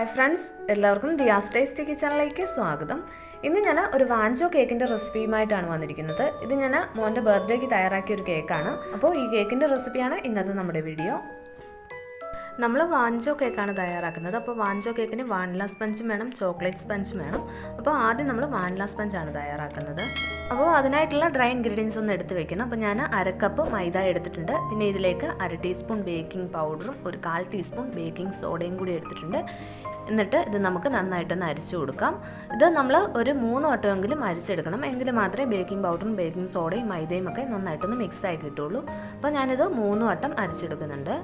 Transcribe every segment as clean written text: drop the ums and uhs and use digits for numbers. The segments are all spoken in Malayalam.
ഹായ് ഫ്രണ്ട്സ്, എല്ലാവർക്കും ദിയാസ് ടേസ്റ്റി കിച്ചണിലേക്ക് സ്വാഗതം. ഇന്ന് ഞാൻ ഒരു വാഞ്ചോ കേക്കിൻ്റെ റെസിപ്പിയുമായിട്ടാണ് വന്നിരിക്കുന്നത്. ഇത് ഞാൻ മോൻ്റെ ബർത്ത്ഡേക്ക് തയ്യാറാക്കിയ ഒരു കേക്കാണ്. അപ്പോൾ ഈ കേക്കിൻ്റെ റെസിപ്പിയാണ് ഇന്നത്തെ നമ്മുടെ വീഡിയോ. നമ്മൾ വാഞ്ചോ കേക്കാണ് തയ്യാറാക്കുന്നത്. അപ്പോൾ വാഞ്ചോ കേക്കിന് വാനില സ്പഞ്ചും വേണം, ചോക്ലേറ്റ് സ്പഞ്ചും വേണം. അപ്പോൾ ആദ്യം നമ്മൾ വാനില സ്പഞ്ചാണ് തയ്യാറാക്കുന്നത്. അപ്പോൾ അതിനായിട്ടുള്ള ഡ്രൈ ഇൻഗ്രീഡിയൻസ് ഒന്ന് എടുത്ത് വെക്കണം. അപ്പോൾ ഞാൻ 1/2 കപ്പ് മൈദ എടുത്തിട്ടുണ്ട്. പിന്നെ ഇതിലേക്ക് 1/2 ടീസ്പൂൺ ബേക്കിംഗ് പൗഡറും 1/4 ടീസ്പൂൺ ബേക്കിംഗ് സോഡയും കൂടി എടുത്തിട്ടുണ്ട്. എന്നിട്ട് ഇത് നമുക്ക് നന്നായിട്ടൊന്ന് അരിച്ചു കൊടുക്കാം. ഇത് നമ്മൾ ഒരു 3 വട്ടമെങ്കിലും അരിച്ചെടുക്കണം. എങ്കിൽ മാത്രമേ ബേക്കിംഗ് പൗഡറും ബേക്കിംഗ് സോഡയും മൈദയും ഒക്കെ നന്നായിട്ടൊന്ന് മിക്സ് ആയി കിട്ടുള്ളൂ. അപ്പോൾ ഞാനിത് 3 വട്ടം അരിച്ചെടുക്കുന്നുണ്ട്.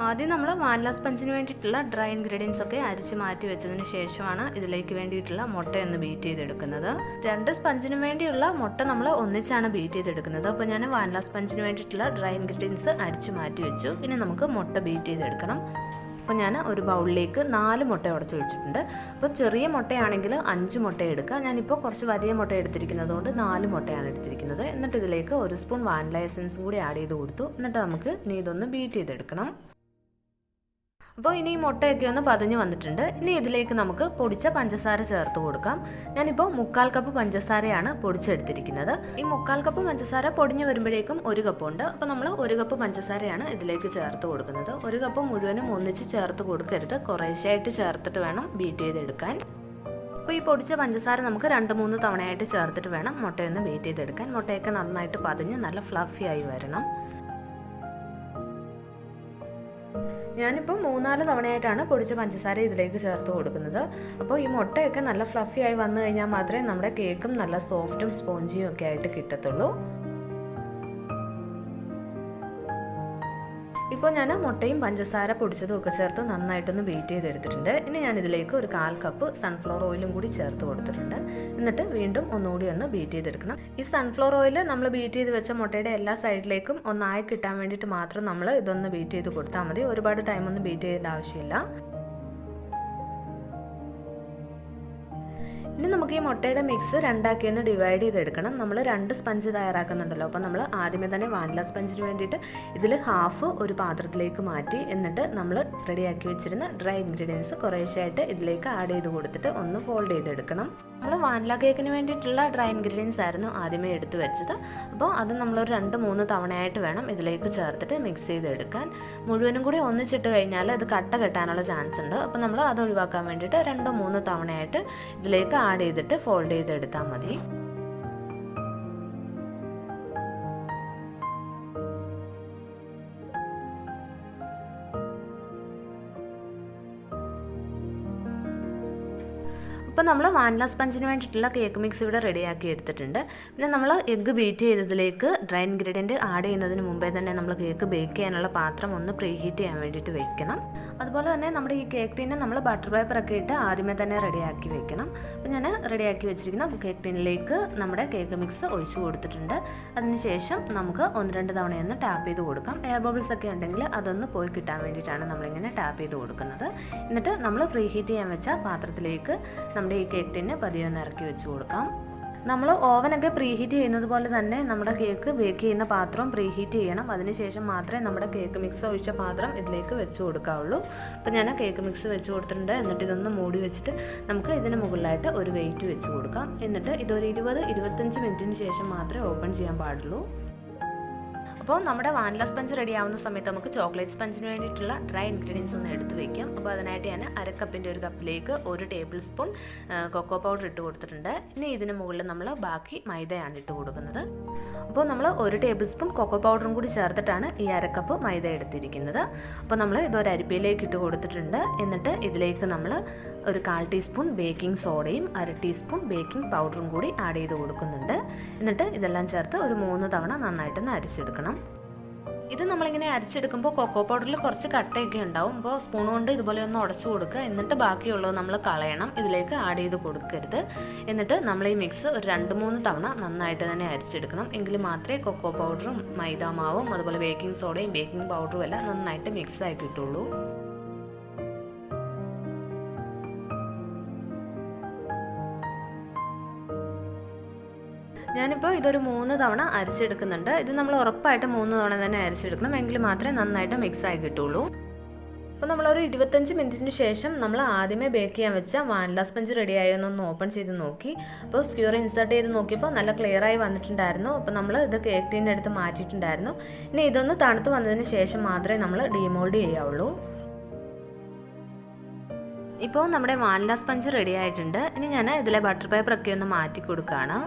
ആദ്യം നമ്മൾ വാനില സ്പഞ്ചിന് വേണ്ടിയിട്ടുള്ള ഡ്രൈ ഇൻഗ്രീഡിയൻസ് ഒക്കെ അരിച്ച് മാറ്റി വെച്ചതിന് ശേഷമാണ് ഇതിലേക്ക് വേണ്ടിയിട്ടുള്ള മുട്ടയൊന്ന് ബീറ്റ് ചെയ്തെടുക്കുന്നത്. 2 സ്പഞ്ചിന് വേണ്ടിയുള്ള മുട്ട നമ്മൾ ഒന്നിച്ചാണ് ബീറ്റ് ചെയ്തെടുക്കുന്നത്. അപ്പോൾ ഞാൻ വാനില സ്പഞ്ചിന് വേണ്ടിയിട്ടുള്ള ഡ്രൈ ഇൻഗ്രീഡിയൻസ് അരിച്ച് മാറ്റി വെച്ചു. ഇനി നമുക്ക് മുട്ട ബീറ്റ് ചെയ്തെടുക്കണം. അപ്പോൾ ഞാൻ ഒരു ബൗളിലേക്ക് 4 മുട്ട ഉടച്ചൊഴിച്ചിട്ടുണ്ട്. അപ്പോൾ ചെറിയ മുട്ടയാണെങ്കിൽ 5 മുട്ട എടുക്കുക. ഞാനിപ്പോൾ കുറച്ച് വലിയ മുട്ട എടുത്തിരിക്കുന്നത് കൊണ്ട് 4 മുട്ടയാണ് എടുത്തിരിക്കുന്നത്. എന്നിട്ട് ഇതിലേക്ക് 1 സ്പൂൺ വാനില എസൻസും കൂടി ആഡ് ചെയ്ത് കൊടുത്തു. എന്നിട്ട് നമുക്ക് ഇനി ഇതൊന്ന് ബീറ്റ് ചെയ്തെടുക്കണം. അപ്പോൾ ഇനി ഈ മുട്ടയൊക്കെ ഒന്ന് പതഞ്ഞ് വന്നിട്ടുണ്ട്. ഇനി ഇതിലേക്ക് നമുക്ക് പൊടിച്ച പഞ്ചസാര ചേർത്ത് കൊടുക്കാം. ഞാനിപ്പോൾ 1/4 കപ്പ് പഞ്ചസാരയാണ് പൊടിച്ചെടുത്തിരിക്കുന്നത്. ഈ 1/4 കപ്പ് പഞ്ചസാര പൊടിഞ്ഞ് വരുമ്പോഴേക്കും 1 കപ്പ് ഉണ്ട്. അപ്പോൾ നമ്മൾ 1 കപ്പ് പഞ്ചസാരയാണ് ഇതിലേക്ക് ചേർത്ത് കൊടുക്കുന്നത്. 1 കപ്പ് മുഴുവനും ഒന്നിച്ച് ചേർത്ത് കൊടുക്കരുത്, കുറേശ്ശെയായിട്ട് ചേർത്തിട്ട് വേണം ബീറ്റ് ചെയ്തെടുക്കാൻ. അപ്പോൾ ഈ പൊടിച്ച പഞ്ചസാര നമുക്ക് 2-3 തവണയായിട്ട് ചേർത്തിട്ട് വേണം മുട്ടയൊന്ന് ബീറ്റ് ചെയ്തെടുക്കാൻ. മുട്ടയൊക്കെ നന്നായിട്ട് പതഞ്ഞ് നല്ല ഫ്ലഫി ആയി വരണം. ഞാനിപ്പോൾ 3-4 തവണയായിട്ടാണ് പൊടിച്ച പഞ്ചസാര ഇതിലേക്ക് ചേർത്ത് കൊടുക്കുന്നത്. അപ്പോൾ ഈ മുട്ടയൊക്കെ നല്ല ഫ്ലഫി ആയി വന്നു കഴിഞ്ഞാൽ മാത്രമേ നമ്മുടെ കേക്കും നല്ല സോഫ്റ്റും സ്പോഞ്ചിയും ഒക്കെ ആയിട്ട് കിട്ടത്തുള്ളൂ. ഇപ്പോൾ ഞാൻ മുട്ടയും പഞ്ചസാര പൊടിച്ചതും ഒക്കെ ചേർത്ത് നന്നായിട്ടൊന്ന് ബീറ്റ് ചെയ്തെടുത്തിട്ടുണ്ട്. ഇനി ഞാൻ ഇതിലേക്ക് ഒരു 1/4 കപ്പ് സൺഫ്ലവർ ഓയിലും കൂടി ചേർത്ത് കൊടുത്തിട്ടുണ്ട്. എന്നിട്ട് വീണ്ടും ഒന്നുകൂടി ഒന്ന് ബീറ്റ് ചെയ്തെടുക്കണം. ഈ സൺഫ്ലവർ ഓയിൽ നമ്മൾ ബീറ്റ് ചെയ്ത് വെച്ച മുട്ടയുടെ എല്ലാ സൈഡിലേക്കും ഒന്നായി കിട്ടാൻ വേണ്ടിയിട്ട് മാത്രം നമ്മൾ ഇതൊന്ന് ബീറ്റ് ചെയ്ത് കൊടുത്താൽ മതി. ഒരുപാട് ടൈമൊന്നും ബീറ്റ് ചെയ്യേണ്ട ആവശ്യമില്ല. ഇനി നമുക്ക് ഈ മുട്ടയുടെ മിക്സ് 2ആക്കി ഒന്ന് ഡിവൈഡ് ചെയ്തെടുക്കണം. നമ്മൾ 2 സ്പഞ്ച് തയ്യാറാക്കുന്നുണ്ടല്ലോ. അപ്പോൾ നമ്മൾ ആദ്യമേ തന്നെ വാനില സ്പഞ്ചിന് വേണ്ടിയിട്ട് ഇതിൽ ഹാഫ് ഒരു പാത്രത്തിലേക്ക് മാറ്റി, എന്നിട്ട് നമ്മൾ റെഡിയാക്കി വെച്ചിരുന്ന ഡ്രൈ ഇൻഗ്രീഡിയൻസ് കുറേശ്ശെയായിട്ട് ഇതിലേക്ക് ആഡ് ചെയ്ത് കൊടുത്തിട്ട് ഒന്ന് ഫോൾഡ് ചെയ്തെടുക്കണം. നമ്മൾ വാനില കേക്കിന് വേണ്ടിയിട്ടുള്ള ഡ്രൈ ഇൻഗ്രീഡിയൻസ് ആയിരുന്നു ആദ്യമേ എടുത്ത് വെച്ചത്. അപ്പോൾ അത് നമ്മളൊരു 2-3 തവണയായിട്ട് വേണം ഇതിലേക്ക് ചേർത്തിട്ട് മിക്സ് ചെയ്തെടുക്കാൻ. മുഴുവനും കൂടി ഒന്നിച്ചിട്ട് കഴിഞ്ഞാൽ അത് കട്ട കെട്ടാനുള്ള ചാൻസ് ഉണ്ട്. അപ്പോൾ നമ്മൾ അത് ഒഴിവാക്കാൻ വേണ്ടിയിട്ട് 2-3 തവണയായിട്ട് ഇതിലേക്ക് ആഡ് ചെയ്തിട്ട് ഫോൾഡ് ചെയ്തെടുത്താൽ മതി. ഇപ്പോൾ നമ്മൾ വാനില സ്പഞ്ചിന് വേണ്ടിയിട്ടുള്ള കേക്ക് മിക്സ് ഇവിടെ റെഡിയാക്കി എടുത്തിട്ടുണ്ട്. പിന്നെ നമ്മൾ എഗ്ഗ് ബീറ്റ് ചെയ്തതിലേക്ക് ഡ്രൈ ഇൻഗ്രീഡിയൻറ്റ് ആഡ് ചെയ്യുന്നതിന് മുമ്പേ തന്നെ നമ്മൾ കേക്ക് ബേക്ക് ചെയ്യാനുള്ള പാത്രം ഒന്ന് പ്രീ ഹീറ്റ് ചെയ്യാൻ വേണ്ടിയിട്ട് വെക്കണം. അതുപോലെ തന്നെ നമ്മുടെ ഈ കേക്ക് ടീനെ നമ്മൾ ബട്ടർ പേപ്പറൊക്കെ ഇട്ട് ആദ്യമേ തന്നെ റെഡിയാക്കി വെക്കണം. അപ്പോൾ ഞാൻ റെഡിയാക്കി വെച്ചിരിക്കുന്ന കേക്ക് ടീനിലേക്ക് നമ്മുടെ കേക്ക് മിക്സ് ഒഴിച്ചു കൊടുത്തിട്ടുണ്ട്. അതിനുശേഷം നമുക്ക് 1-2 തവണയൊന്ന് ടാപ്പ് ചെയ്ത് കൊടുക്കാം. എയർ ബബിൾസ് ഒക്കെ ഉണ്ടെങ്കിൽ അതൊന്ന് പോയി കിട്ടാൻ വേണ്ടിയിട്ടാണ് നമ്മളിങ്ങനെ ടാപ്പ് ചെയ്ത് കൊടുക്കുന്നത്. എന്നിട്ട് നമ്മൾ പ്രീ ഹീറ്റ് ചെയ്യാൻ വെച്ച പാത്രത്തിലേക്ക് നമ്മുടെ ഈ കേക്ക് ടീനെ പതിയെ ഒന്ന് ഇറക്കി വെച്ച് കൊടുക്കാം. നമ്മൾ ഓവനൊക്കെ പ്രീ ഹീറ്റ് ചെയ്യുന്നത് പോലെ തന്നെ നമ്മുടെ കേക്ക് ബേക്ക് ചെയ്യുന്ന പാത്രവും പ്രീ ഹീറ്റ് ചെയ്യണം. അതിനുശേഷം മാത്രമേ നമ്മുടെ കേക്ക് മിക്സ് ഒഴിച്ച പാത്രം ഇതിലേക്ക് വെച്ച് കൊടുക്കാവുള്ളൂ. അപ്പോൾ ഞാൻ കേക്ക് മിക്സ് വെച്ച് കൊടുത്തിട്ടുണ്ട്. എന്നിട്ട് ഇതൊന്ന് മൂടി വെച്ചിട്ട് നമുക്ക് ഇതിന് മുകളിലായിട്ട് ഒരു വെയിറ്റ് വെച്ച് കൊടുക്കാം. എന്നിട്ട് ഇതൊരു 20-25 മിനിറ്റിന് ശേഷം മാത്രമേ ഓപ്പൺ ചെയ്യാൻ പാടുള്ളൂ. അപ്പോൾ നമ്മുടെ വാനില സ്പഞ്ച് റെഡി ആവുന്ന സമയത്ത് നമുക്ക് ചോക്ലേറ്റ് സ്പഞ്ചിന് വേണ്ടിയിട്ടുള്ള ഡ്രൈ ഇൻഗ്രീഡിയൻസ് ഒന്ന് എടുത്ത് വയ്ക്കാം. അപ്പോൾ അതിനായിട്ട് ഞാൻ 1/2 കപ്പിൻ്റെ ഒരു കപ്പിലേക്ക് 1 ടേബിൾ സ്പൂൺ കൊക്കോ പൗഡർ ഇട്ട് കൊടുത്തിട്ടുണ്ട്. ഇനി ഇതിന് മുകളിൽ നമ്മൾ ബാക്കി മൈദയാണ് ഇട്ട് കൊടുക്കുന്നത്. അപ്പോൾ നമ്മൾ 1 ടേബിൾ സ്പൂൺ കൊക്കോ പൗഡറും കൂടി ചേർത്തിട്ടാണ് ഈ 1/2 കപ്പ് മൈദ എടുത്തിരിക്കുന്നത്. അപ്പോൾ നമ്മൾ ഇതൊരു അരിപ്പയിലേക്ക് ഇട്ട് കൊടുത്തിട്ടുണ്ട്. എന്നിട്ട് ഇതിലേക്ക് നമ്മൾ ഒരു 1/4 ടീസ്പൂൺ ബേക്കിംഗ് സോഡയും 1/2 ടീസ്പൂൺ ബേക്കിംഗ് പൗഡറും കൂടി ആഡ് ചെയ്ത് കൊടുക്കുന്നുണ്ട്. എന്നിട്ട് ഇതെല്ലാം ചേർത്ത് ഒരു 3 തവണ നന്നായിട്ടൊന്ന് അരിച്ചെടുക്കണം. ഇത് നമ്മളിങ്ങനെ അരിച്ചെടുക്കുമ്പോൾ കൊക്കോ പൗഡറിൽ കുറച്ച് കട്ടയൊക്കെ ഉണ്ടാവും. അപ്പോൾ സ്പൂൺ കൊണ്ട് ഇതുപോലെ ഒന്ന് ഉടച്ചു കൊടുക്കുക. എന്നിട്ട് ബാക്കിയുള്ളത് നമ്മൾ കളയണം, ഇതിലേക്ക് ആഡ് ചെയ്ത് കൊടുക്കരുത്. എന്നിട്ട് നമ്മൾ ഈ മിക്സ് ഒരു 2-3 തവണ നന്നായിട്ട് തന്നെ അരിച്ചെടുക്കണം. എങ്കിൽ മാത്രമേ കൊക്കോ പൗഡറും മൈദാമാവും അതുപോലെ ബേക്കിംഗ് സോഡയും ബേക്കിംഗ് പൗഡറും എല്ലാം നന്നായിട്ട് മിക്സ് ആയി കിട്ടുള്ളൂ. ഞാനിപ്പോൾ ഇതൊരു 3 തവണ അരിച്ചെടുക്കുന്നുണ്ട്. ഇത് നമ്മൾ ഉറപ്പായിട്ട് 3 തവണ തന്നെ അരിച്ചെടുക്കണം. എങ്കിൽ മാത്രമേ നന്നായിട്ട് മിക്സ് ആയി കിട്ടുള്ളൂ. അപ്പോൾ നമ്മൾ ഒരു 25 മിനിറ്റിന് ശേഷം നമ്മൾ ആദ്യമേ ബേക്ക് ചെയ്യാൻ വെച്ച വാനില സ്പഞ്ച് റെഡി ആയോ എന്നൊന്ന് ഓപ്പൺ ചെയ്ത് നോക്കി. അപ്പോൾ സ്ക്യൂർ ഇൻസേർട്ട് ചെയ്ത് നോക്കിയപ്പോൾ നല്ല ക്ലിയർ ആയി വന്നിട്ടുണ്ടായിരുന്നു. അപ്പോൾ നമ്മൾ ഇത് കേക്ക് ടീൻ്റെ അടുത്ത് മാറ്റിയിട്ടുണ്ടായിരുന്നു. ഇനി ഇതൊന്ന് തണുത്ത് വന്നതിന് ശേഷം മാത്രമേ നമ്മൾ ഡീമോൾഡ് ചെയ്യാവുള്ളൂ. ഇപ്പോൾ നമ്മുടെ വാനില സ്പഞ്ച് റെഡി ആയിട്ടുണ്ട്. ഇനി ഞാൻ ഇതിലെ ബട്ടർ പേപ്പറൊക്കെ ഒന്ന് മാറ്റി കൊടുക്കുകയാണ്.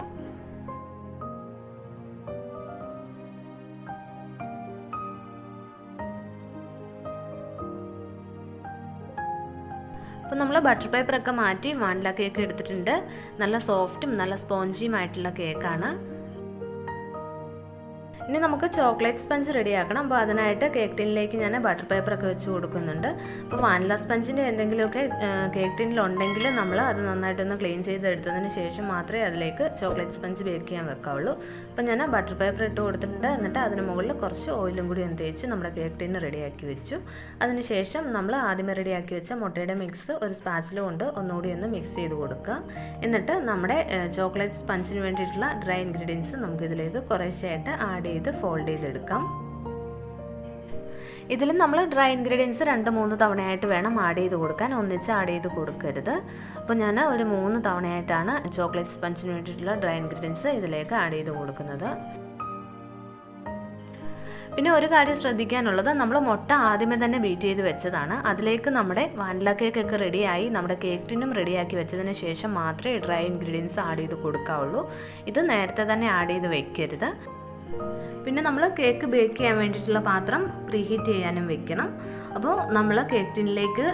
അപ്പോൾ നമ്മൾ ബട്ടർ പേപ്പറൊക്കെ മാറ്റി വാനില കേക്ക് എടുത്തിട്ടുണ്ട്. നല്ല സോഫ്റ്റും നല്ല സ്പോഞ്ചിയും ആയിട്ടുള്ള കേക്കാണ്. ഇനി നമുക്ക് ചോക്ലേറ്റ് സ്പഞ്ച് റെഡിയാക്കണം. അപ്പോൾ അതിനായിട്ട് കേക്ക് ടിന്നിലേക്ക് ഞാൻ ബട്ടർ പേപ്പറൊക്കെ വെച്ച് കൊടുക്കുന്നുണ്ട്. അപ്പോൾ വാനില സ്പഞ്ചിൻ്റെ എന്തെങ്കിലുമൊക്കെ കേക്ക് ടിന്നിലുണ്ടെങ്കിൽ നമ്മൾ അത് നന്നായിട്ടൊന്ന് ക്ലീൻ ചെയ്തെടുത്തതിന് ശേഷം മാത്രമേ അതിലേക്ക് ചോക്ലേറ്റ് സ്പഞ്ച് ബേക്ക് ചെയ്യാൻ വെക്കാവുള്ളൂ. അപ്പോൾ ഞാൻ ബട്ടർ പേപ്പർ ഇട്ട് കൊടുത്തിട്ടുണ്ട്. എന്നിട്ട് അതിന് മുകളിൽ കുറച്ച് ഓയിലും കൂടി ഒന്ന് തേച്ച് നമ്മുടെ കേക്ക് ടിന്ന് റെഡിയാക്കി വെച്ചു. അതിനുശേഷം നമ്മൾ ആദ്യമേ റെഡിയാക്കി വെച്ച മുട്ടയുടെ മിക്സ് ഒരു സ്പാച്ചില കൊണ്ട് ഒന്നുകൂടി ഒന്ന് മിക്സ് ചെയ്ത് കൊടുക്കുക. എന്നിട്ട് നമ്മുടെ ചോക്ലേറ്റ് സ്പഞ്ചിന് വേണ്ടിയിട്ടുള്ള ഡ്രൈ ഇൻഗ്രീഡിയൻസ് നമുക്കിതിലേക്ക് കുറേശ്ശായിട്ട് ആഡ് ചെയ്ത് ഫോൾഡ് ചെയ്തെടുക്കാം. ഇതിൽ നമ്മൾ ഡ്രൈ ഇൻഗ്രീഡിയൻസ് 2-3 തവണയായിട്ട് വേണം ആഡ് ചെയ്ത് കൊടുക്കാൻ, ഒന്നിച്ച് ആഡ് ചെയ്ത് കൊടുക്കരുത്. അപ്പോൾ ഞാൻ ഒരു 3 തവണയായിട്ടാണ് ചോക്ലേറ്റ് സ്പഞ്ചിന് വേണ്ടിയിട്ടുള്ള ഡ്രൈ ഇൻഗ്രീഡിയൻസ് ഇതിലേക്ക് ആഡ് ചെയ്ത് കൊടുക്കുന്നത്. പിന്നെ ഒരു കാര്യം ശ്രദ്ധിക്കാനുള്ളത്, നമ്മൾ മുട്ട ആദ്യമേ തന്നെ ബീറ്റ് ചെയ്ത് വെച്ചതാണ്. അതിലേക്ക് നമ്മുടെ വാനില കേക്കൊക്കെ റെഡിയായി നമ്മുടെ കേക്ക് ടിന്നും റെഡിയാക്കി വെച്ചതിന് ശേഷം മാത്രമേ ഡ്രൈ ഇൻഗ്രീഡിയൻസ് ആഡ് ചെയ്ത് കൊടുക്കാവുള്ളൂ. ഇത് നേരത്തെ തന്നെ ആഡ് ചെയ്ത് വെക്കരുത്. പിന്നെ നമ്മൾ കേക്ക് ബേക്ക് ചെയ്യാൻ വേണ്ടിയിട്ടുള്ള പാത്രം പ്രീഹീറ്റ് ചെയ്യാനും വെക്കണം. അപ്പോൾ നമ്മൾ കേക്ക് ടിന്നിലേക്ക്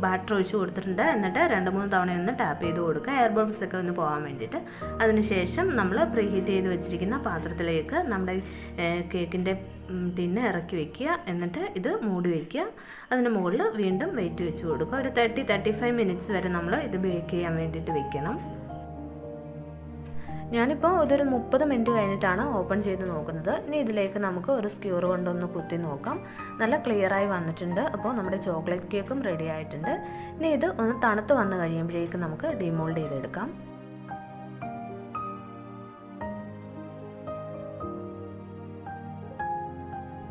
ബാറ്റർ ഒഴിച്ച് കൊടുത്തിട്ടുണ്ട്. എന്നിട്ട് 2-3 തവണയൊന്ന് ടാപ്പ് ചെയ്ത് കൊടുക്കുക, എയർ ബബിൾസ് ഒക്കെ ഒന്ന് പോകാൻ വേണ്ടിയിട്ട്. അതിനുശേഷം നമ്മൾ പ്രീഹീറ്റ് ചെയ്ത് വെച്ചിരിക്കുന്ന പാത്രത്തിലേക്ക് നമ്മുടെ കേക്കിൻ്റെ ടിന്ന് ഇറക്കി വയ്ക്കുക. എന്നിട്ട് ഇത് മൂടി വയ്ക്കുക. അതിന് മുകളിൽ വീണ്ടും വെയിറ്റ് വെച്ച് കൊടുക്കുക. ഒരു 30-35 മിനിറ്റ്സ് വരെ നമ്മൾ ഇത് ബേക്ക് ചെയ്യാൻ വേണ്ടിയിട്ട് വെക്കണം. ഞാനിപ്പോൾ ഇതൊരു 30 മിനിറ്റ് കഴിഞ്ഞിട്ടാണ് ഓപ്പൺ ചെയ്ത് നോക്കുന്നത്. ഇനി ഇതിലേക്ക് നമുക്ക് ഒരു സ്ക്യൂർ കൊണ്ടൊന്ന് കുത്തി നോക്കാം. നല്ല ക്ലിയറായി വന്നിട്ടുണ്ട്. അപ്പോൾ നമ്മുടെ ചോക്ലേറ്റ് കേക്കും റെഡി ആയിട്ടുണ്ട്. ഇനി ഇത് ഒന്ന് തണുത്ത് വന്ന് കഴിയുമ്പോഴേക്കും നമുക്ക് ഡിമോൾഡ് ചെയ്തെടുക്കാം.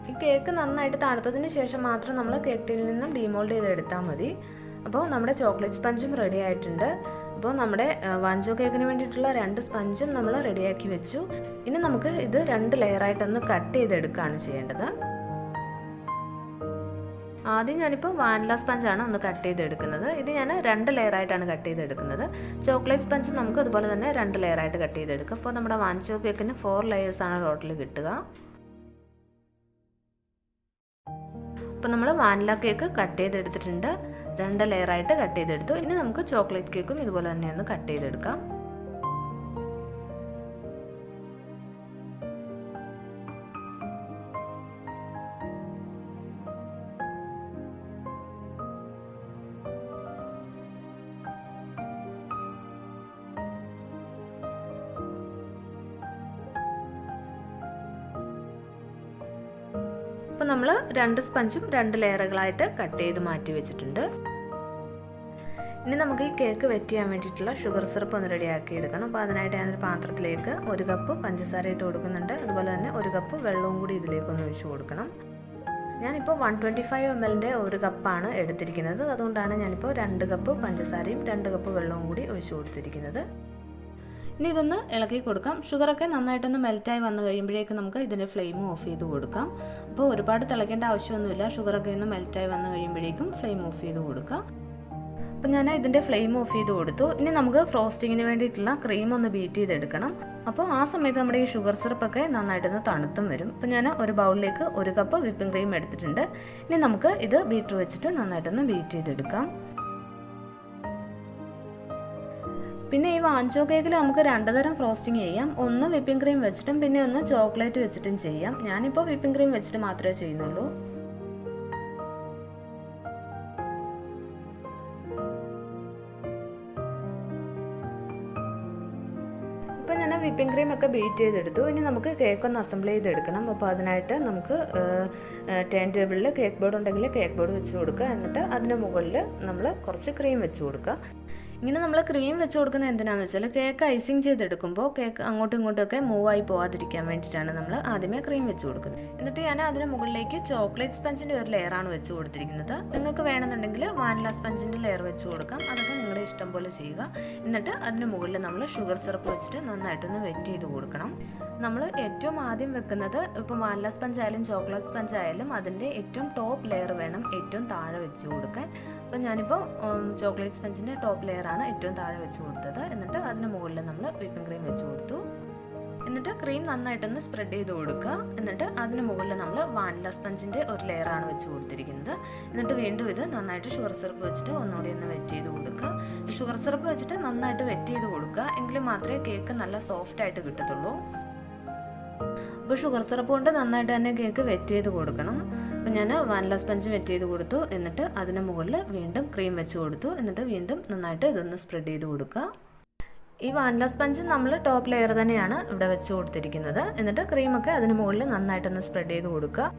ഈ കേക്ക് നന്നായിട്ട് തണുത്തതിന് ശേഷം മാത്രം നമ്മൾ കേക്ക് ടിന്നിൽ നിന്നും ഡിമോൾഡ് ചെയ്തെടുത്താൽ മതി. അപ്പോൾ നമ്മുടെ ചോക്ലേറ്റ് സ്പഞ്ചും റെഡി ആയിട്ടുണ്ട്. അപ്പോൾ നമ്മുടെ വാഞ്ചോ കേക്കിന് വേണ്ടിയിട്ടുള്ള 2 സ്പഞ്ചും നമ്മൾ റെഡിയാക്കി വെച്ചു. ഇനി നമുക്ക് ഇത് 2 ലെയറായിട്ടൊന്ന് കട്ട് ചെയ്തെടുക്കുകയാണ് ചെയ്യേണ്ടത്. ആദ്യം ഞാനിപ്പോൾ വാനില സ്പഞ്ചാണ് ഒന്ന് കട്ട് ചെയ്തെടുക്കുന്നത്. ഇത് ഞാൻ 2 ലെയറായിട്ടാണ് കട്ട് ചെയ്തെടുക്കുന്നത്. ചോക്ലേറ്റ് സ്പഞ്ച് നമുക്ക് അതുപോലെ തന്നെ 2 ലെയറായിട്ട് കട്ട് ചെയ്തെടുക്കാം. അപ്പോൾ നമ്മുടെ വാഞ്ചോ കേക്കിന് 4 ലെയേഴ്സാണ് ടോട്ടൽ കിട്ടുക. അപ്പോൾ നമ്മൾ വാനില കേക്ക് കട്ട് ചെയ്തെടുത്തിട്ടുണ്ട്. 2 ലെയറായിട്ട് കട്ട് ചെയ്തെടുത്തു. ഇനി നമുക്ക് ചോക്ലേറ്റ് കേക്കും ഇതുപോലെ തന്നെ ഒന്ന് കട്ട് ചെയ്തെടുക്കാം. അപ്പോൾ നമ്മൾ 2 സ്പഞ്ചും 2 ലെയറുകളായിട്ട് കട്ട് ചെയ്ത് മാറ്റി വെച്ചിട്ടുണ്ട്. ഇനി നമുക്ക് ഈ കേക്ക് വെറ്റ് ചെയ്യാൻ വേണ്ടിയിട്ടുള്ള ഷുഗർ സിറപ്പ് ഒന്ന് റെഡിയാക്കി എടുക്കണം. അപ്പോൾ അതിനായിട്ട് ഞാനൊരു പാത്രത്തിലേക്ക് 1 കപ്പ് പഞ്ചസാര ഇട്ട് കൊടുക്കുന്നുണ്ട്. അതുപോലെ തന്നെ 1 കപ്പ് വെള്ളവും കൂടി ഇതിലേക്കൊന്ന് ഒഴിച്ച് കൊടുക്കണം. ഞാനിപ്പോൾ 125 ml 1 കപ്പാണ് എടുത്തിരിക്കുന്നത്. അതുകൊണ്ടാണ് ഞാനിപ്പോൾ 2 കപ്പ് പഞ്ചസാരയും 2 കപ്പ് വെള്ളവും കൂടി ഒഴിച്ച് കൊടുത്തിരിക്കുന്നത്. ഇനി ഇതൊന്ന് ഇളക്കി കൊടുക്കാം. ഷുഗറൊക്കെ നന്നായിട്ടൊന്ന് മെൽറ്റായി വന്നു കഴിയുമ്പോഴേക്കും നമുക്ക് ഇതിൻ്റെ ഫ്ലെയിം ഓഫ് ചെയ്ത് കൊടുക്കാം. അപ്പോൾ ഒരുപാട് തിളയ്ക്കേണ്ട ആവശ്യമൊന്നുമില്ല. ഷുഗറൊക്കെ ഒന്ന് മെൽറ്റായി വന്നു കഴിയുമ്പോഴേക്കും ഫ്ലെയിം ഓഫ് ചെയ്ത് കൊടുക്കാം. അപ്പോൾ ഞാൻ ഇതിൻ്റെ ഫ്ലെയിം ഓഫ് ചെയ്ത് കൊടുത്തു. ഇനി നമുക്ക് ഫ്രോസ്റ്റിങ്ങിന് വേണ്ടിയിട്ടുള്ള ക്രീം ഒന്ന് ബീറ്റ് ചെയ്തെടുക്കണം. അപ്പോൾ ആ സമയത്ത് നമ്മുടെ ഈ ഷുഗർ സിറപ്പൊക്കെ നന്നായിട്ടൊന്ന് തണുത്തും വരും. അപ്പോൾ ഞാൻ ഒരു ബൗളിലേക്ക് 1 കപ്പ് വിപ്പിംഗ് ക്രീം എടുത്തിട്ടുണ്ട്. ഇനി നമുക്ക് ഇത് ബീറ്റർ വെച്ചിട്ട് നന്നായിട്ടൊന്ന് ബീറ്റ് ചെയ്തെടുക്കാം. പിന്നെ ഈ വാഞ്ചോ കേക്കിൽ നമുക്ക് 2 തരം ഫ്രോസ്റ്റിംഗ് ചെയ്യാം. ഒന്ന് വിപ്പിംഗ് ക്രീം വെച്ചിട്ടും പിന്നെ ഒന്ന് ചോക്ലേറ്റ് വെച്ചിട്ടും ചെയ്യാം. ഞാനിപ്പോൾ വിപ്പിംഗ് ക്രീം വെച്ചിട്ട് മാത്രമേ ചെയ്യുന്നുള്ളൂ. ഇപ്പോൾ ഞാൻ വിപ്പിംഗ് ക്രീം ഒക്കെ ബീറ്റ് ചെയ്തെടുത്തു. ഇനി നമുക്ക് കേക്ക് ഒന്ന് അസംബിൾ ചെയ്തെടുക്കണം. അപ്പോൾ അതിനായിട്ട് നമുക്ക് ടേൺ ടേബിളിൽ കേക്ക് ബോർഡ് ഉണ്ടെങ്കിൽ കേക്ക് ബോർഡ് വെച്ച് കൊടുക്കുക. എന്നിട്ട് അതിന് മുകളിൽ നമ്മൾ കുറച്ച് ക്രീം വെച്ച് കൊടുക്കുക. ഇങ്ങനെ നമ്മൾ ക്രീം വെച്ച് കൊടുക്കുന്നത് എന്തിനാണെന്ന് വെച്ചാൽ കേക്ക് ഐസിങ് ചെയ്തെടുക്കുമ്പോൾ കേക്ക് അങ്ങോട്ടും ഇങ്ങോട്ടുമൊക്കെ മൂവായി പോകാതിരിക്കാൻ വേണ്ടിയിട്ടാണ് നമ്മൾ ആദ്യമേ ക്രീം വെച്ച് കൊടുക്കുന്നത്. എന്നിട്ട് ഞാൻ അതിന് മുകളിലേക്ക് ചോക്ലേറ്റ് സ്പഞ്ചിൻ്റെ ഒരു ലെയറാണ് വെച്ച് കൊടുത്തിരിക്കുന്നത്. നിങ്ങൾക്ക് വേണമെന്നുണ്ടെങ്കിൽ വാനില സ്പഞ്ചിൻ്റെ ലെയർ വെച്ച് കൊടുക്കാം. അതൊക്കെ നിങ്ങളുടെ ഇഷ്ടം പോലെ ചെയ്യുക. എന്നിട്ട് അതിന് മുകളിൽ നമ്മൾ ഷുഗർ സിറപ്പ് വെച്ചിട്ട് നന്നായിട്ടൊന്ന് വെറ്റ് ചെയ്ത് കൊടുക്കണം. നമ്മൾ ഏറ്റവും ആദ്യം വെക്കുന്നത് ഇപ്പോൾ വാനില സ്പഞ്ച് ആയാലും ചോക്ലേറ്റ് സ്പഞ്ച് ആയാലും അതിൻ്റെ ഏറ്റവും ടോപ്പ് ലെയർ വേണം ഏറ്റവും താഴെ വെച്ച് കൊടുക്കാൻ. അപ്പോൾ ഞാനിപ്പോൾ ചോക്ലേറ്റ് സ്പഞ്ചിൻ്റെ ടോപ്പ് ലെയറാണ് ഏറ്റവും താഴെ വെച്ച് കൊടുത്തത്. എന്നിട്ട് അതിന് മുകളിൽ നമ്മൾ വിപ്പിംഗ് ക്രീം വെച്ച് കൊടുത്തു. എന്നിട്ട് ക്രീം നന്നായിട്ടൊന്ന് സ്പ്രെഡ് ചെയ്ത് കൊടുക്കുക. എന്നിട്ട് അതിന് മുകളിൽ നമ്മൾ വാനില സ്പഞ്ചിൻ്റെ ഒരു ലെയറാണ് വെച്ച് കൊടുത്തിരിക്കുന്നത്. എന്നിട്ട് വീണ്ടും ഇത് നന്നായിട്ട് ഷുഗർ സിറപ്പ് വെച്ചിട്ട് ഒന്നുകൂടി ഒന്ന് വെറ്റ് ചെയ്ത് കൊടുക്കുക. ഷുഗർ സിറപ്പ് വെച്ചിട്ട് നന്നായിട്ട് വെറ്റ് ചെയ്ത് കൊടുക്കുക. എങ്കിൽ മാത്രമേ കേക്ക് നല്ല സോഫ്റ്റ് ആയിട്ട് കിട്ടത്തുള്ളൂ. അപ്പോൾ ഷുഗർ സിറപ്പ് കൊണ്ട് നന്നായിട്ട് തന്നെ കേക്ക് വെറ്റ് ചെയ്ത് കൊടുക്കണം. അപ്പോൾ ഞാൻ വാനില സ്പഞ്ച് വെറ്റ് ചെയ്ത് കൊടുത്തു. എന്നിട്ട് അതിന് മുകളിൽ വീണ്ടും ക്രീം വെച്ച് കൊടുത്തു. എന്നിട്ട് വീണ്ടും നന്നായിട്ട് ഇതൊന്ന് സ്പ്രെഡ് ചെയ്ത് കൊടുക്കുക. ഈ വാനില സ്പഞ്ച് നമ്മൾ ടോപ്പ് ലെയർ തന്നെയാണ് ഇവിടെ വെച്ച് കൊടുത്തിരിക്കുന്നത്. എന്നിട്ട് ക്രീമൊക്കെ അതിന് മുകളിൽ നന്നായിട്ടൊന്ന് സ്പ്രെഡ് ചെയ്ത് കൊടുക്കുക.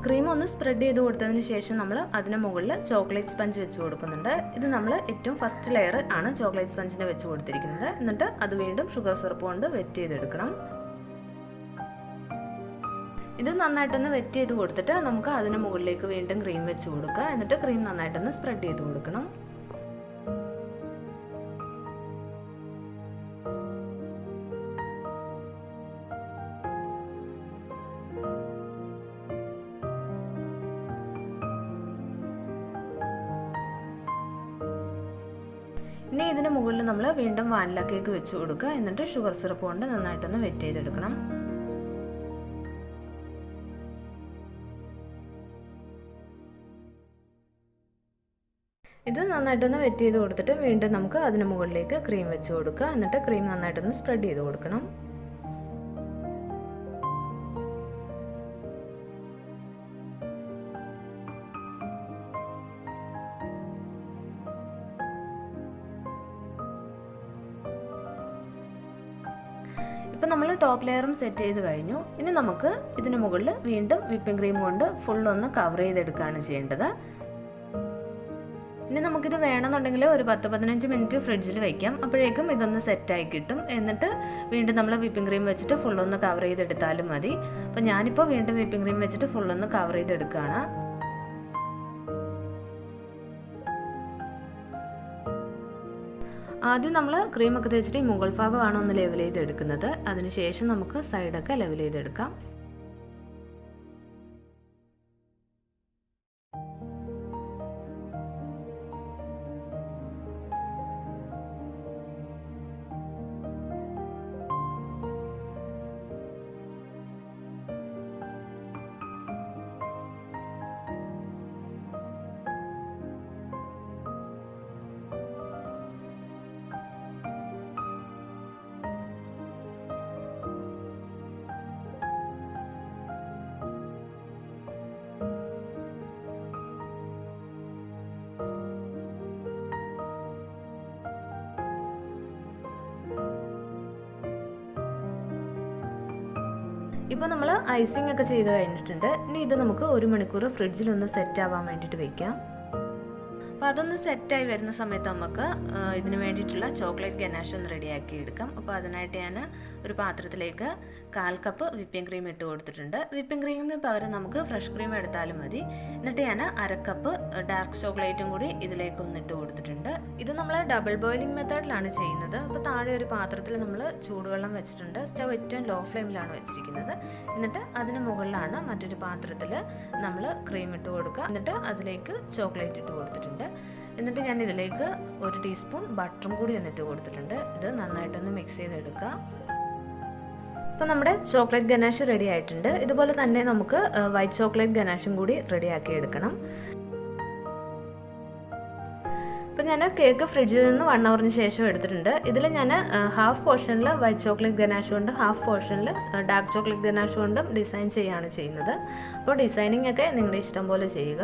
ക്രീം ഒന്ന് സ്പ്രെഡ് ചെയ്ത് കൊടുത്തതിന് ശേഷം നമ്മൾ അതിന് മുകളിൽ ചോക്ലേറ്റ് സ്പഞ്ച് വെച്ച് കൊടുക്കുന്നുണ്ട്. ഇത് നമ്മൾ ഏറ്റവും ഫസ്റ്റ് ലെയർ ആണ് ചോക്ലേറ്റ് സ്പഞ്ചിനെ വെച്ച് കൊടുത്തിരിക്കുന്നത്. എന്നിട്ട് അത് വീണ്ടും ഷുഗർ സിറപ്പ് കൊണ്ട് വെറ്റ് ചെയ്തെടുക്കണം. ഇത് നന്നായിട്ടൊന്ന് വെറ്റ് ചെയ്ത് കൊടുത്തിട്ട് നമുക്ക് അതിന് മുകളിലേക്ക് വീണ്ടും ക്രീം വെച്ച് കൊടുക്കുക. എന്നിട്ട് ക്രീം നന്നായിട്ടൊന്ന് സ്പ്രെഡ് ചെയ്ത് കൊടുക്കണം. ഇനി ഇതിന് മുകളിൽ നമ്മൾ വീണ്ടും വാനില കേക്ക് വെച്ച് കൊടുക്കുക. എന്നിട്ട് ഷുഗർ സിറപ്പ് കൊണ്ട് നന്നായിട്ടൊന്ന് വെറ്റ് ചെയ്തെടുക്കണം. ഇത് നന്നായിട്ടൊന്ന് വെറ്റ് ചെയ്ത് കൊടുത്തിട്ട് വീണ്ടും നമുക്ക് അതിന് മുകളിലേക്ക് ക്രീം വെച്ച് കൊടുക്കുക. എന്നിട്ട് ക്രീം നന്നായിട്ടൊന്ന് സ്പ്രെഡ് ചെയ്ത് കൊടുക്കണം. ഇപ്പം നമ്മൾ ടോപ്പ് ലെയറും സെറ്റ് ചെയ്ത് കഴിഞ്ഞു. ഇനി നമുക്ക് ഇതിന് മുകളിൽ വീണ്ടും വിപ്പിംഗ് ക്രീം കൊണ്ട് ഫുള്ളൊന്ന് കവർ ചെയ്തെടുക്കുകയാണ് ചെയ്യേണ്ടത്. ഇനി നമുക്കിത് വേണമെന്നുണ്ടെങ്കിൽ ഒരു 10-15 മിനിറ്റ് ഫ്രിഡ്ജിൽ വയ്ക്കാം. അപ്പോഴേക്കും ഇതൊന്ന് സെറ്റായി കിട്ടും. എന്നിട്ട് വീണ്ടും നമ്മൾ വിപ്പിംഗ് ക്രീം വെച്ചിട്ട് ഫുള്ളൊന്ന് കവർ ചെയ്തെടുത്താലും മതി. അപ്പോൾ ഞാനിപ്പോൾ വീണ്ടും വിപ്പിംഗ് ക്രീം വെച്ചിട്ട് ഫുള്ളൊന്ന് കവർ ചെയ്തെടുക്കുകയാണ്. ആദ്യം നമ്മൾ ക്രീമൊക്കെ തേച്ചിട്ട് ഈ മുകൾ ഭാഗമാണ് ഒന്ന് ലെവൽ ചെയ്തെടുക്കുന്നത്. അതിനുശേഷം നമുക്ക് സൈഡൊക്കെ ലെവൽ ചെയ്തെടുക്കാം. ഇപ്പോൾ നമ്മൾ ഐസിംഗ് ഒക്കെ ചെയ്ത് കഴിഞ്ഞിട്ടുണ്ട്. ഇനി ഇത് നമുക്ക് 1 മണിക്കൂർ ഫ്രിഡ്ജിലൊന്ന് സെറ്റ് ആവാൻ വേണ്ടിയിട്ട് വെക്കാം. അപ്പോൾ അതൊന്ന് സെറ്റായി വരുന്ന സമയത്ത് നമുക്ക് ഇതിന് വേണ്ടിയിട്ടുള്ള ചോക്ലേറ്റ് ഗനാഷ് ഒന്ന് റെഡിയാക്കി എടുക്കാം. അപ്പോൾ അതിനായിട്ട് ഞാൻ ഒരു പാത്രത്തിലേക്ക് 1/4 കപ്പ് വിപ്പിംഗ് ക്രീം ഇട്ട് കൊടുത്തിട്ടുണ്ട്. വിപ്പിംഗ് ക്രീമിന് പകരം നമുക്ക് ഫ്രഷ് ക്രീം എടുത്താലും മതി. എന്നിട്ട് ഞാൻ 1/2 കപ്പ് ഡാർക്ക് ചോക്ലേറ്റും കൂടി ഇതിലേക്ക് ഒന്ന് ഇട്ട് കൊടുത്തിട്ടുണ്ട്. ഇത് നമ്മൾ ഡബിൾ ബോയിലിംഗ് മെത്തേഡിലാണ് ചെയ്യുന്നത്. അപ്പോൾ താഴെ ഒരു പാത്രത്തിൽ നമ്മൾ ചൂടുവെള്ളം വെച്ചിട്ടുണ്ട്. സ്റ്റവ് ഏറ്റവും ലോ ഫ്ലെയിമിലാണ് വെച്ചിരിക്കുന്നത്. എന്നിട്ട് അതിന് മുകളിലാണ് മറ്റൊരു പാത്രത്തിൽ നമ്മൾ ക്രീം ഇട്ട് കൊടുക്കുക. എന്നിട്ട് അതിലേക്ക് ചോക്ലേറ്റ് ഇട്ട് കൊടുത്തിട്ടുണ്ട്. എന്നിട്ട് ഞാൻ ഇതിലേക്ക് 1 ടീസ്പൂൺ ബട്ടറും കൂടി ഒന്നിട്ട് കൊടുത്തിട്ടുണ്ട്. ഇത് നന്നായിട്ടൊന്ന് മിക്സ് ചെയ്തെടുക്കുക. അപ്പോൾ നമ്മുടെ ചോക്ലേറ്റ് ഗനാഷ് റെഡി ആയിട്ടുണ്ട്. ഇതുപോലെ തന്നെ നമുക്ക് വൈറ്റ് ചോക്ലേറ്റ് ഗനാഷും കൂടി റെഡിയാക്കി എടുക്കണം. അപ്പോൾ ഞാൻ കേക്ക് ഫ്രിഡ്ജിൽ നിന്ന് 1 ഹവറിന് ശേഷം എടുത്തിട്ടുണ്ട്. ഇതിൽ ഞാൻ ഹാഫ് പോർഷനിൽ വൈറ്റ് ചോക്ലേറ്റ് ഗനാഷ് കൊണ്ടും ഹാഫ് പോർഷനിൽ ഡാർക്ക് ചോക്ലേറ്റ് ഗനാഷ് കൊണ്ടും ഡിസൈൻ ചെയ്യുകയാണ് ചെയ്യുന്നത്. അപ്പോൾ ഡിസൈനിങ് ഒക്കെ നിങ്ങളുടെ ഇഷ്ടം പോലെ ചെയ്യുക.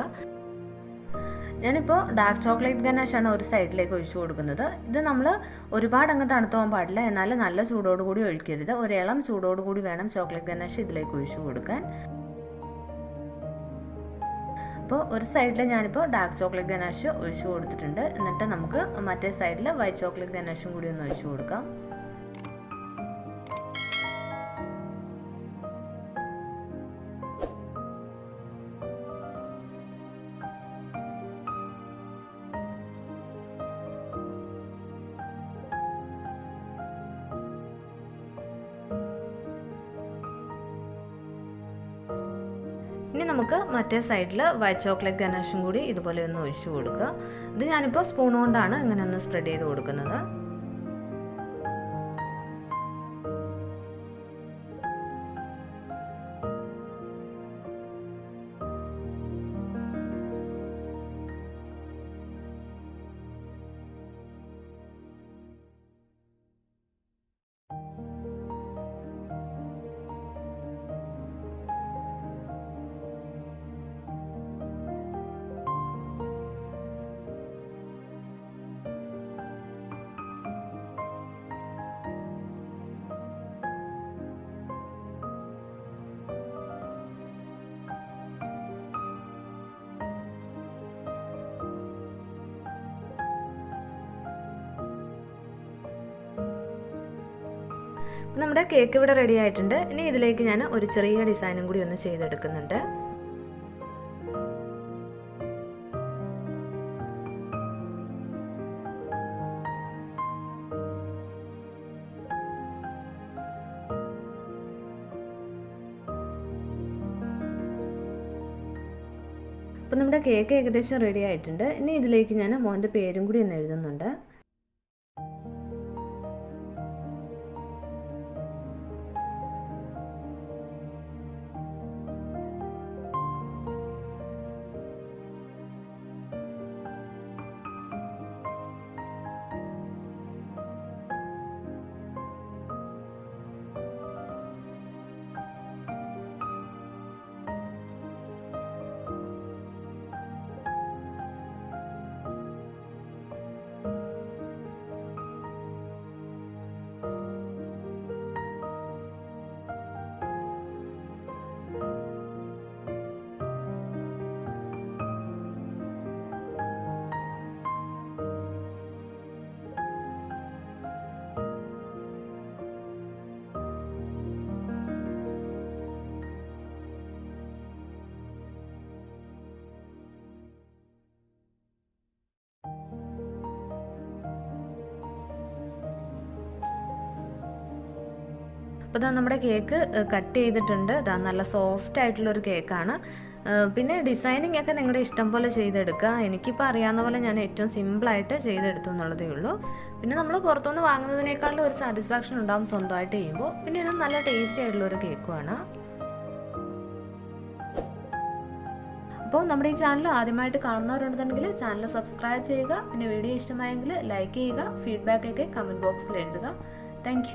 ഞാനിപ്പോൾ ഡാർക്ക് ചോക്ലേറ്റ് ഗനാഷാണ് ഒരു സൈഡിലേക്ക് ഒഴിച്ചു കൊടുക്കുന്നത്. ഇത് നമ്മൾ ഒരുപാട് അങ്ങ് തണുത്ത് പോകാൻ പാടില്ല, എന്നാൽ നല്ല ചൂടോടുകൂടി ഒഴിക്കരുത്. ഒരു ഇളം ചൂടോടുകൂടി വേണം ചോക്ലേറ്റ് ഗനാഷ് ഇതിലേക്ക് ഒഴിച്ചു കൊടുക്കാൻ. അപ്പോൾ ഒരു സൈഡിൽ ഞാനിപ്പോൾ ഡാർക്ക് ചോക്ലേറ്റ് ഗനാഷ് ഒഴിച്ചു കൊടുത്തിട്ടുണ്ട്. എന്നിട്ട് നമുക്ക് മറ്റേ സൈഡിൽ വൈറ്റ് ചോക്ലേറ്റ് ഗനാഷും കൂടി ഒന്ന് ഒഴിച്ചു കൊടുക്കാം. ഇനി നമുക്ക് മറ്റേ സൈഡിൽ വൈറ്റ് ചോക്ലേറ്റ് ഗനാഷും കൂടി ഇതുപോലെ ഒന്ന് ഒഴിച്ചു കൊടുക്കുക. ഇത് ഞാനിപ്പോൾ സ്പൂൺ കൊണ്ടാണ് ഇങ്ങനെ ഒന്ന് സ്പ്രെഡ് ചെയ്ത് കൊടുക്കുന്നത്. നമ്മുടെ കേക്ക് ഇവിടെ റെഡി ആയിട്ടുണ്ട്. ഇനി ഇതിലേക്ക് ഞാൻ ഒരു ചെറിയ ഡിസൈനും കൂടി ഒന്ന് ചെയ്തെടുക്കുന്നുണ്ട്. അപ്പോൾ നമ്മുടെ കേക്ക് ഏകദേശം റെഡി ആയിട്ടുണ്ട്. ഇനി ഇതിലേക്ക് ഞാൻ മോൻ്റെ പേരും കൂടി ഒന്ന് എഴുതുന്നുണ്ട്. അപ്പോൾ ഇതാ നമ്മുടെ കേക്ക് കട്ട് ചെയ്തിട്ടുണ്ട്. ഇതാ നല്ല സോഫ്റ്റ് ആയിട്ടുള്ളൊരു കേക്കാണ്. പിന്നെ ഡിസൈനിങ് ഒക്കെ നിങ്ങളുടെ ഇഷ്ടം പോലെ ചെയ്തെടുക്കുക. എനിക്കിപ്പോൾ അറിയാവുന്ന പോലെ ഞാൻ ഏറ്റവും സിമ്പിളായിട്ട് ചെയ്തെടുത്തു എന്നുള്ളതേ ഉള്ളൂ. പിന്നെ നമ്മൾ പുറത്തുനിന്ന് വാങ്ങുന്നതിനേക്കാളും ഒരു സാറ്റിസ്ഫാക്ഷൻ ഉണ്ടാകും സ്വന്തമായിട്ട് ചെയ്യുമ്പോൾ. പിന്നെ ഇത് നല്ല ടേസ്റ്റി ആയിട്ടുള്ളൊരു കേക്കുമാണ്. അപ്പോൾ നമ്മുടെ ഈ ചാനൽ ആദ്യമായിട്ട് കാണുന്നവരുണ്ടെങ്കിൽ ചാനൽ സബ്സ്ക്രൈബ് ചെയ്യുക. പിന്നെ വീഡിയോ ഇഷ്ടമായെങ്കിൽ ലൈക്ക് ചെയ്യുക. ഫീഡ്ബാക്കൊക്കെ കമൻറ്റ് ബോക്സിൽ എഴുതുക. താങ്ക്